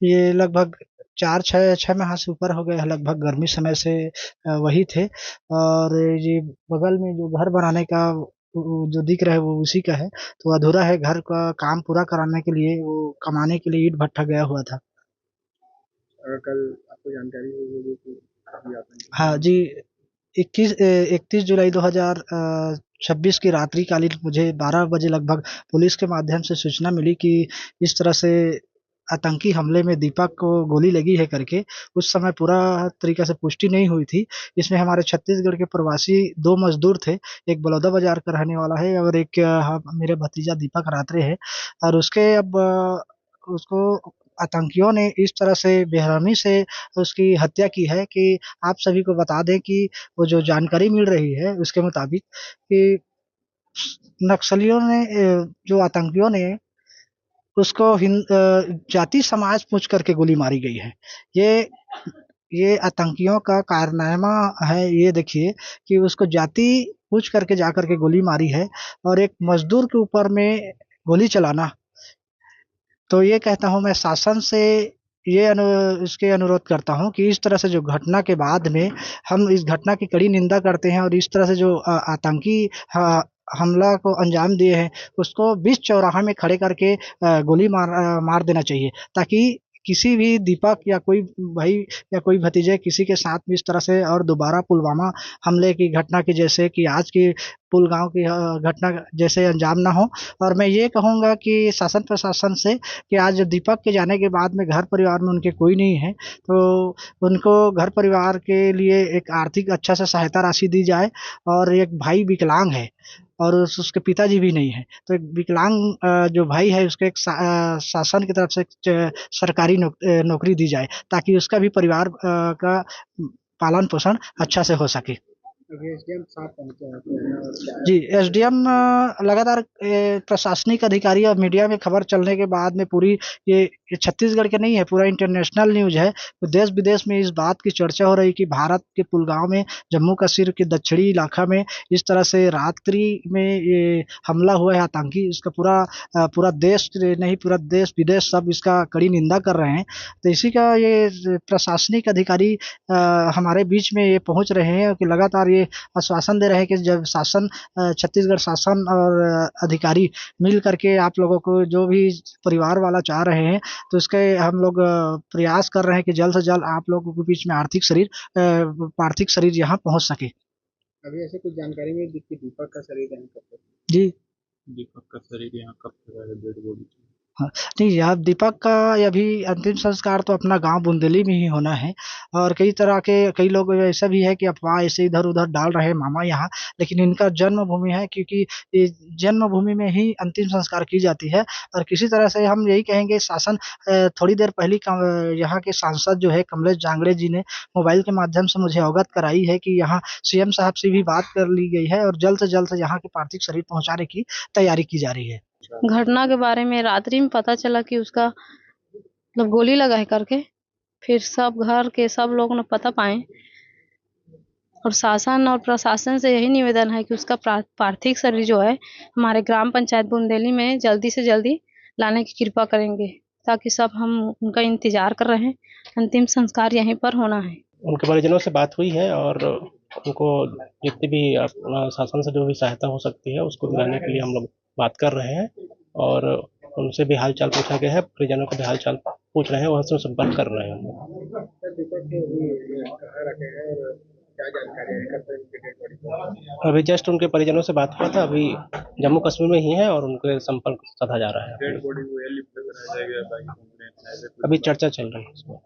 ये लगभग 4 6 माह से ऊपर हो गए हैं, लगभग गर्मी समय से वही थे। और ये बगल में जो घर बनाने का जो दिख रहा है वो उसी का है। तो अधूरा है, घर का काम पूरा कराने के लिए वो कमाने के लिए ईंट भट्ठा गया हुआ था। कल आपको जानकारी हुई होगी कि काफी हाँ आतंकी जी। 31 जुलाई 2026 की रात्रिकालीन मुझे 12 बजे लगभग पुलिस के माध्यम से सूचना मिली कि इस तरह से आतंकी हमले में दीपक को गोली लगी है करके। उस समय पूरा तरीके से पुष्टि नहीं हुई थी। इसमें हमारे छत्तीसगढ़ के प्रवासी दो मजदूर थे। एक बलौदा बाजार का रहने वाला है और एक मेरे भतीजा दीपक रात्रे है। और उसके अब उसको आतंकियों ने इस तरह से बेरहमी से उसकी हत्या की है कि आप सभी को बता दें कि वो जो जानकारी मिल रही है उसके मुताबिक कि नक्सलियों ने जो आतंकियों ने उसको जाति समाज पूछ करके गोली मारी गई है। ये ये आतंकियों का कारनामा है। ये देखिए कि उसको जाति पूछ करके जा करके गोली मारी है और एक मजदूर के ऊपर में गोली चलाना। तो ये कहता हूँ मैं शासन से ये इसके अनुरोध करता हूँ कि इस तरह से जो घटना के बाद में हम इस घटना की कड़ी निंदा करते हैं और इस तरह से जो आतंकी हमला को अंजाम दिए हैं उसको बीच चौराहा में खड़े करके गोली मार देना चाहिए, ताकि किसी भी दीपक या कोई भाई या कोई भतीजे किसी के साथ भी इस तरह से और दोबारा पुलवामा हमले की घटना की जैसे कि आज की पुलगांव की घटना जैसे अंजाम ना हो। और मैं ये कहूँगा कि शासन प्रशासन से कि आज दीपक के जाने के बाद में घर परिवार में उनके कोई नहीं है, तो उनको घर परिवार के लिए एक आर्थिक अच्छा सा सहायता राशि दी जाए। और एक भाई विकलांग है और उसके पिताजी भी नहीं है, तो एक विकलांग जो भाई है उसको एक शासन की तरफ से सरकारी नौकरी दी जाए, ताकि उसका भी परिवार का पालन पोषण अच्छा से हो सके। अभी एसडीएम साहब पहुंचे हैं आपके यहाँ और क्या जी, एसडीएम लगातार प्रशासनिक अधिकारी और मीडिया में खबर चलने के बाद में पूरी ये छत्तीसगढ़ के नहीं है, पूरा इंटरनेशनल न्यूज है। तो देश विदेश में इस बात की चर्चा हो रही कि भारत के पुलगांव में जम्मू कश्मीर के दक्षिणी इलाका में इस तरह से रात्रि में ये हमला हुआ है आतंकी। इसका पूरा देश नहीं, पूरा देश विदेश सब इसका कड़ी निंदा कर रहे हैं। तो इसी का ये प्रशासनिक अधिकारी हमारे बीच में ये पहुंच रहे हैं कि लगातार ये आश्वासन दे रहे हैं कि जब शासन छत्तीसगढ़ शासन और अधिकारी मिल करके आप लोगों को जो भी परिवार वाला चाह रहे हैं तो इसके हम लोग प्रयास कर रहे हैं कि जल्द से जल्द आप लोगों के बीच में पार्थिव शरीर यहाँ पहुँच सके। अभी ऐसे कुछ जानकारी मिली कि दीपक का शरीर यहाँ कब तक जी। दीपक का शरीर यहाँ कब तक आएगा डेड बॉडी हाँ, नहीं यार, दीपक का अभी अंतिम संस्कार तो अपना गांव बुंदेली में ही होना है। और कई लोग ऐसा भी है कि अफवाह ऐसे इधर उधर डाल रहे हैं मामा यहाँ, लेकिन इनका जन्मभूमि है, क्योंकि ये जन्मभूमि में ही अंतिम संस्कार की जाती है। और किसी तरह से हम यही कहेंगे शासन थोड़ी देर पहले यहाँ के सांसद जो है कमलेश जांगड़े जी ने मोबाइल के माध्यम से मुझे अवगत कराई है कि यहाँ सीएम साहब से भी बात कर ली गई है और जल्द से यहाँ के पार्थिव शरीर पहुंचाने की तैयारी की जा रही है। घटना के बारे में रात्रि में पता चला कि उसका मतलब गोली लगा है करके। फिर सब घर के सब लोग ने पता पाए और शासन और प्रशासन से यही निवेदन है कि उसका पार्थिव शरीर जो है हमारे ग्राम पंचायत बुंदेली में जल्दी से जल्दी लाने की कृपा करेंगे, ताकि सब हम उनका इंतजार कर रहे हैं। अंतिम संस्कार यहीं पर होना है। उनके परिजनों से बात हुई है और उनको जितनी भी अपना शासन से जो भी सहायता हो सकती है उसको दिलाने के लिए हम लोग बात कर रहे हैं। और उनसे भी हाल चाल पूछा गया है, परिजनों को भी हाल चाल पूछ रहे हैं, वहाँ से संपर्क कर रहे हैं हम लोग। दीपक के कहाँ रखे हैं और क्या जानकारी है कब तक उनकी डेड बॉडी पहुंचेगी? अभी जस्ट उनके परिजनों से बात हुआ था, अभी जम्मू कश्मीर में ही है और उनके संपर्क साधा जा रहा है। डेड बॉडी को एयरलिफ्ट कराया जाएगा बाकी अभी चर्चा चल रही है इसमें।